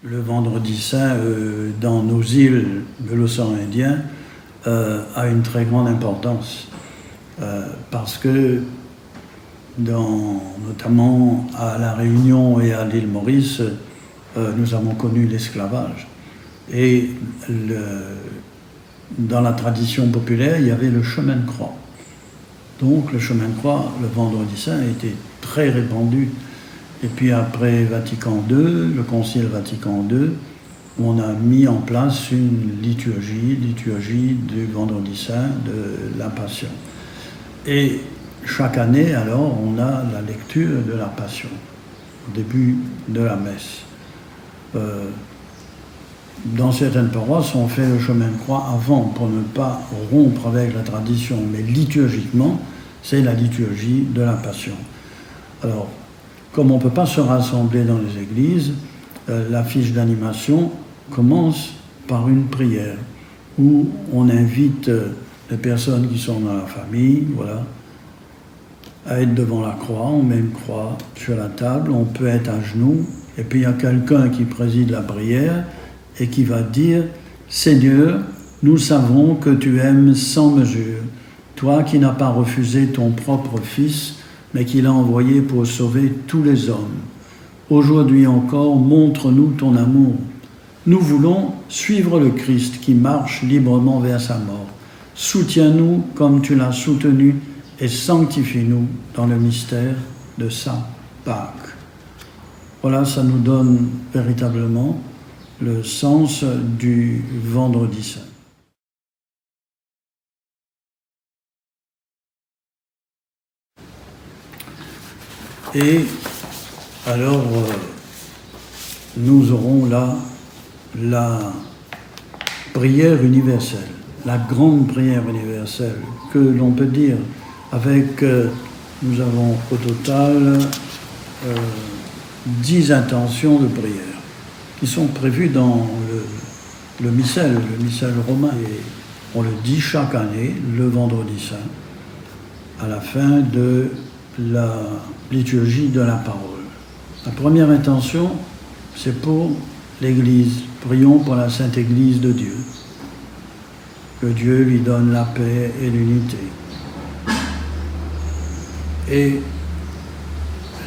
Le vendredi saint, dans nos îles de l'océan Indien, a une très grande importance. Parce que, notamment à La Réunion et à l'île Maurice, nous avons connu l'esclavage. Et dans la tradition populaire, il y avait le chemin de croix. Donc le chemin de croix, le vendredi saint, a été très répandu. Et puis après Vatican II, le Concile Vatican II, on a mis en place une liturgie du vendredi saint, de la Passion. Et chaque année, alors, on a la lecture de la Passion, au début de la messe. Dans certaines paroisses, on fait le chemin de croix avant, pour ne pas rompre avec la tradition. Mais liturgiquement, c'est la liturgie de la Passion. Alors, comme on ne peut pas se rassembler dans les églises, la fiche d'animation commence par une prière où on invite les personnes qui sont dans la famille, voilà, à être devant la croix. On met une croix sur la table, on peut être à genoux, et puis il y a quelqu'un qui préside la prière et qui va dire « Seigneur, nous savons que tu aimes sans mesure, toi qui n'as pas refusé ton propre Fils, mais qui l'a envoyé pour sauver tous les hommes. Aujourd'hui encore, montre-nous ton amour. Nous voulons suivre le Christ qui marche librement vers sa mort. Soutiens-nous comme tu l'as soutenu et sanctifie-nous dans le mystère de sa Pâque. » Voilà, ça nous donne véritablement le sens du vendredi saint. Et alors, nous aurons là la prière universelle, la grande prière universelle, que l'on peut dire avec, nous avons au total 10 intentions de prière qui sont prévues dans le missel romain. Et on le dit chaque année, le vendredi saint, à la fin de la liturgie de la parole. La première intention, c'est pour l'Église. Prions pour la Sainte Église de Dieu. Que Dieu lui donne la paix et l'unité. Et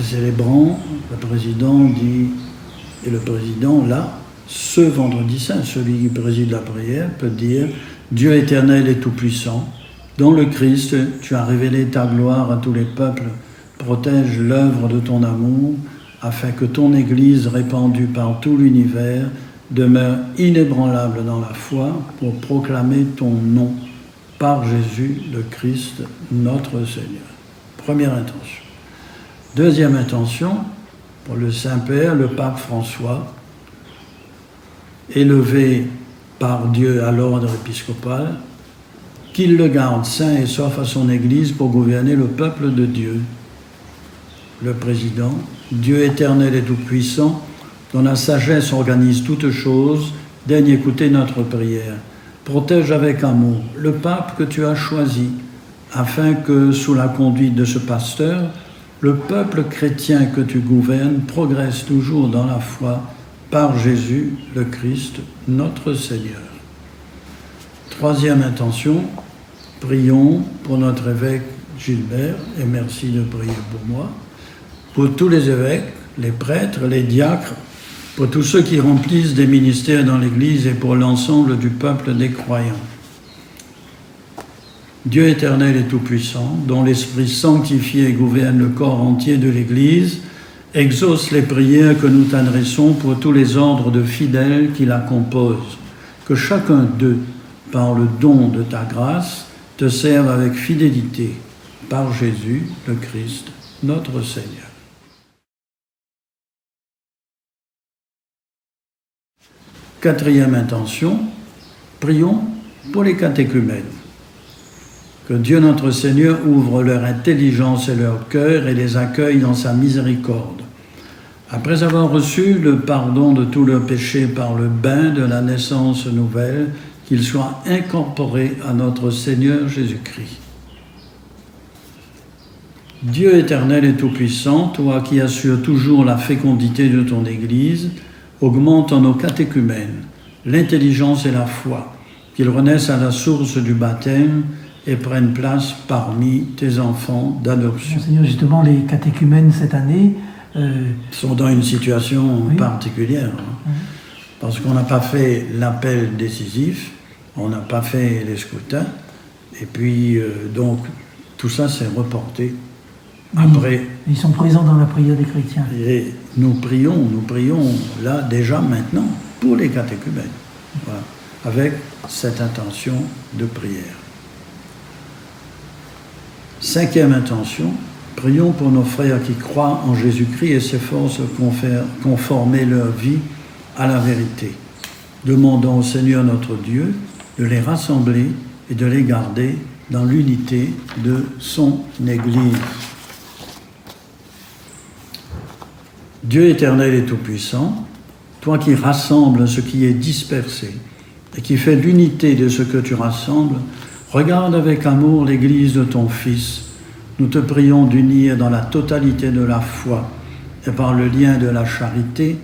célébrant, le président dit, et le président, là, ce vendredi saint, celui qui préside la prière, peut dire « Dieu éternel et tout-puissant, dans le Christ, tu as révélé ta gloire à tous les peuples, protège l'œuvre de ton amour, afin que ton Église, répandue par tout l'univers, demeure inébranlable dans la foi pour proclamer ton nom par Jésus le Christ, notre Seigneur. » Première intention. Deuxième intention, pour le Saint-Père, le pape François, élevé par Dieu à l'ordre épiscopal, qu'il le garde saint et sauf à son Église pour gouverner le peuple de Dieu. Le président, Dieu éternel et tout-puissant, dont la sagesse organise toutes choses, daigne écouter notre prière. Protège avec amour le pape que tu as choisi, afin que, sous la conduite de ce pasteur, le peuple chrétien que tu gouvernes progresse toujours dans la foi par Jésus le Christ, notre Seigneur. Troisième intention, prions pour notre évêque Gilbert, et merci de prier pour moi, pour tous les évêques, les prêtres, les diacres, pour tous ceux qui remplissent des ministères dans l'Église et pour l'ensemble du peuple des croyants. Dieu éternel et tout-puissant, dont l'Esprit sanctifié gouverne le corps entier de l'Église, exauce les prières que nous t'adressons pour tous les ordres de fidèles qui la composent. Que chacun d'eux, par le don de ta grâce, te serve avec fidélité, par Jésus le Christ, notre Seigneur. Quatrième intention, prions pour les catéchumènes. Que Dieu notre Seigneur ouvre leur intelligence et leur cœur et les accueille dans sa miséricorde. Après avoir reçu le pardon de tous leurs péchés par le bain de la naissance nouvelle, qu'ils soient incorporés à notre Seigneur Jésus-Christ. Dieu éternel et tout-puissant, toi qui assures toujours la fécondité de ton Église, augmente en nos catéchumènes l'intelligence et la foi, qu'ils renaissent à la source du baptême et prennent place parmi tes enfants d'adoption. Seigneur, justement, les catéchumènes cette année sont dans une situation particulière, parce qu'on n'a pas fait l'appel décisif, on n'a pas fait les scrutins, et puis donc tout ça s'est reporté après. Ils sont présents dans la prière des chrétiens. Et nous prions là déjà maintenant pour les catéchumènes, voilà, avec cette intention de prière. 5e intention, prions pour nos frères qui croient en Jésus-Christ et s'efforcent de conformer leur vie à la vérité. Demandons au Seigneur notre Dieu de les rassembler et de les garder dans l'unité de son Église. Dieu éternel et tout-puissant, toi qui rassembles ce qui est dispersé et qui fais l'unité de ce que tu rassembles, regarde avec amour l'Église de ton Fils. Nous te prions d'unir dans la totalité de la foi et par le lien de la charité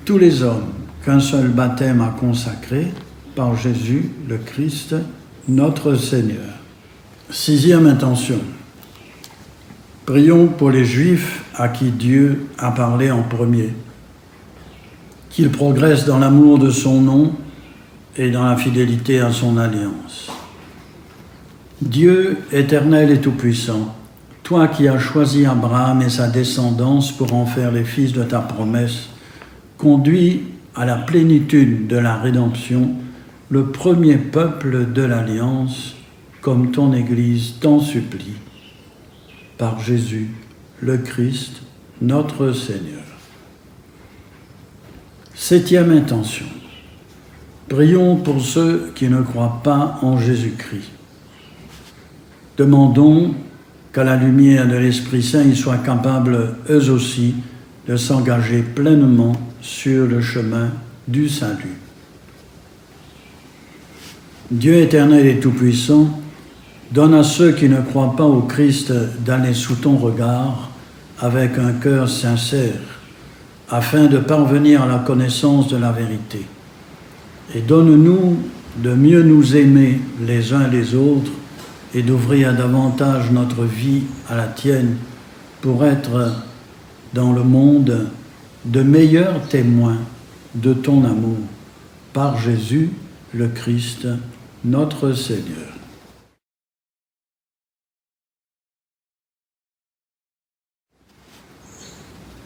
tous les hommes qu'un seul baptême a consacrés par Jésus le Christ, notre Seigneur. 6e intention. Prions pour les Juifs à qui Dieu a parlé en premier, qu'ils progressent dans l'amour de son nom et dans la fidélité à son alliance. Dieu éternel et tout-puissant, toi qui as choisi Abraham et sa descendance pour en faire les fils de ta promesse, conduis à la plénitude de la rédemption le premier peuple de l'Alliance, comme ton Église t'en supplie, par Jésus, le Christ, notre Seigneur. 7e intention. Prions pour ceux qui ne croient pas en Jésus-Christ. Demandons qu'à la lumière de l'Esprit Saint, ils soient capables, eux aussi, de s'engager pleinement sur le chemin du salut. Dieu éternel et tout-puissant, donne à ceux qui ne croient pas au Christ d'aller sous ton regard avec un cœur sincère, afin de parvenir à la connaissance de la vérité. Et donne-nous de mieux nous aimer les uns les autres et d'ouvrir davantage notre vie à la tienne pour être dans le monde de meilleurs témoins de ton amour, par Jésus le Christ, notre Seigneur.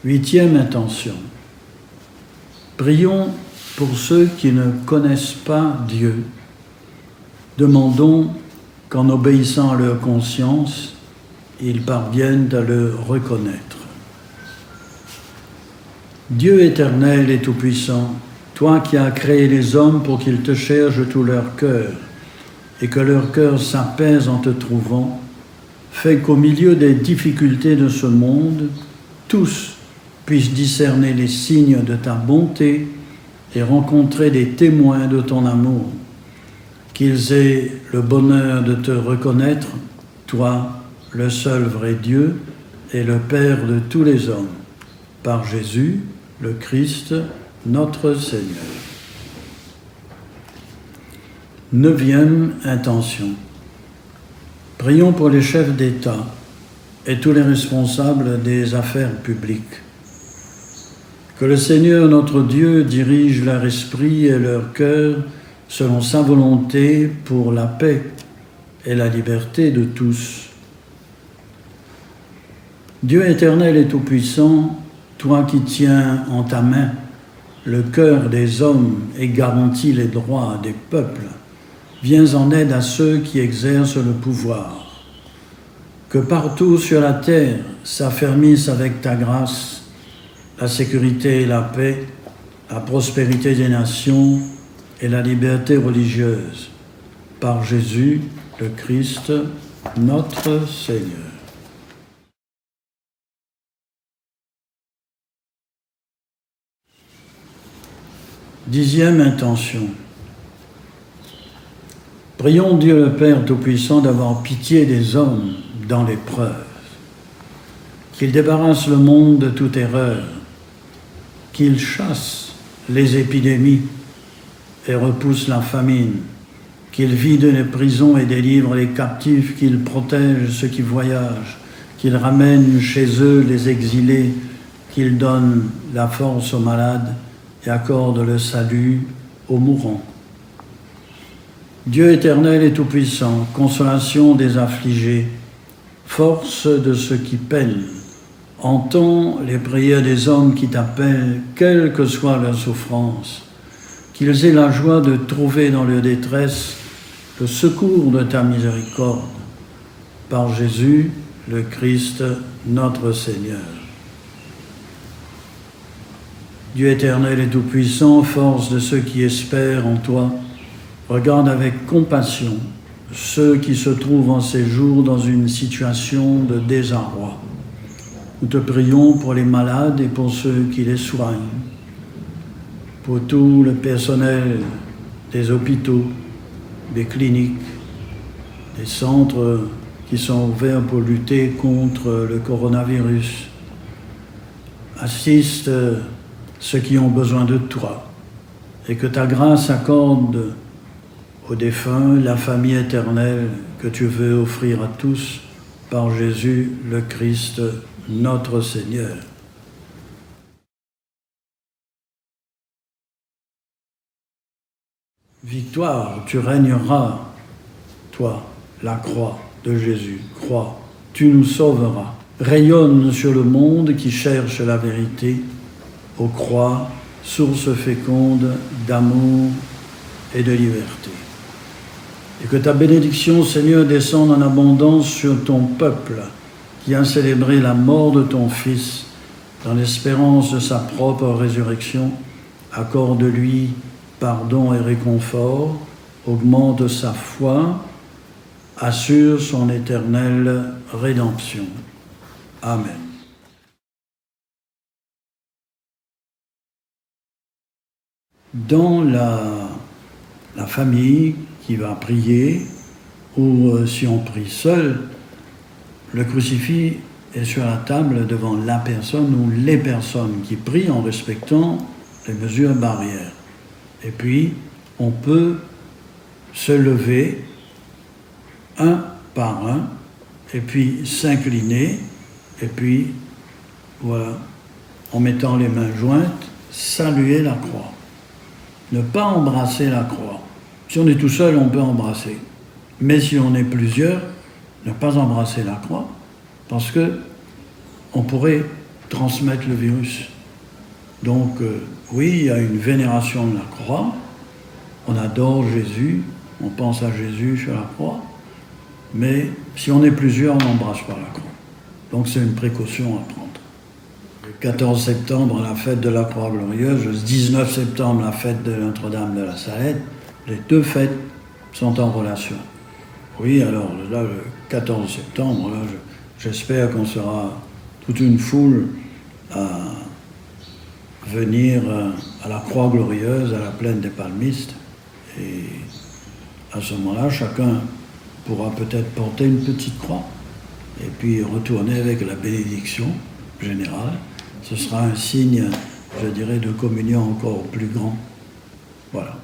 8e intention. Prions pour ceux qui ne connaissent pas Dieu. Demandons qu'en obéissant à leur conscience, ils parviennent à le reconnaître. Dieu éternel et tout-puissant, toi qui as créé les hommes pour qu'ils te cherchent de tout leur cœur et que leur cœur s'apaise en te trouvant, fais qu'au milieu des difficultés de ce monde, tous puissent discerner les signes de ta bonté et rencontrer des témoins de ton amour, qu'ils aient le bonheur de te reconnaître, toi, le seul vrai Dieu et le Père de tous les hommes, par Jésus, le Christ, notre Seigneur. 9e intention. Prions pour les chefs d'État et tous les responsables des affaires publiques. Que le Seigneur notre Dieu dirige leur esprit et leur cœur selon sa volonté pour la paix et la liberté de tous. Dieu éternel et tout-puissant, toi qui tiens en ta main le cœur des hommes et garantis les droits des peuples, viens en aide à ceux qui exercent le pouvoir. Que partout sur la terre s'affermisse avec ta grâce la sécurité et la paix, la prospérité des nations et la liberté religieuse, par Jésus, le Christ, notre Seigneur. Dixième intention. Prions Dieu le Père Tout-Puissant d'avoir pitié des hommes dans l'épreuve, qu'il débarrasse le monde de toute erreur, qu'il chasse les épidémies et repousse la famine, qu'il vide les prisons et délivre les captifs, qu'il protège ceux qui voyagent, qu'il ramène chez eux les exilés, qu'il donne la force aux malades et accorde le salut aux mourants. Dieu éternel et tout-puissant, consolation des affligés, force de ceux qui peinent, entends les prières des hommes qui t'appellent, quelle que soit leur souffrance, qu'ils aient la joie de trouver dans leur détresse le secours de ta miséricorde. Par Jésus, le Christ, notre Seigneur. Dieu éternel et tout-puissant, force de ceux qui espèrent en toi, regarde avec compassion ceux qui se trouvent en ces jours dans une situation de désarroi. Nous te prions pour les malades et pour ceux qui les soignent, pour tout le personnel des hôpitaux, des cliniques, des centres qui sont ouverts pour lutter contre le coronavirus. Assiste ceux qui ont besoin de toi et que ta grâce accorde aux défunts la famille éternelle que tu veux offrir à tous par Jésus le Christ, notre Seigneur. Victoire, tu régneras, toi, la croix de Jésus. Croix, tu nous sauveras. Rayonne sur le monde qui cherche la vérité. Ô croix, source féconde d'amour et de liberté. Et que ta bénédiction, Seigneur, descende en abondance sur ton peuple qui a célébré la mort de ton Fils dans l'espérance de sa propre résurrection. Accorde-lui pardon et réconfort, augmente sa foi, assure son éternelle rédemption. Amen. Dans la famille qui va prier, ou si on prie seul, le crucifix est sur la table devant la personne ou les personnes qui prient en respectant les mesures barrières. Et puis, on peut se lever un par un, et puis s'incliner, et puis, voilà, en mettant les mains jointes, saluer la croix. Ne pas embrasser la croix. Si on est tout seul, on peut embrasser. Mais si on est plusieurs, ne pas embrasser la croix, parce que on pourrait transmettre le virus. Donc, oui, il y a une vénération de la croix, on adore Jésus, on pense à Jésus sur la croix, mais si on est plusieurs, on n'embrasse pas la croix. Donc c'est une précaution à prendre. Le 14 septembre, la fête de la Croix Glorieuse, le 19 septembre, la fête de Notre-Dame de la Salette, les deux fêtes sont en relation. Oui, alors là, le 14 septembre, là, j'espère qu'on sera toute une foule à venir à la Croix Glorieuse, à la plaine des Palmistes. Et à ce moment-là, chacun pourra peut-être porter une petite croix et puis retourner avec la bénédiction générale. Ce sera un signe, je dirais, de communion encore plus grand. Voilà.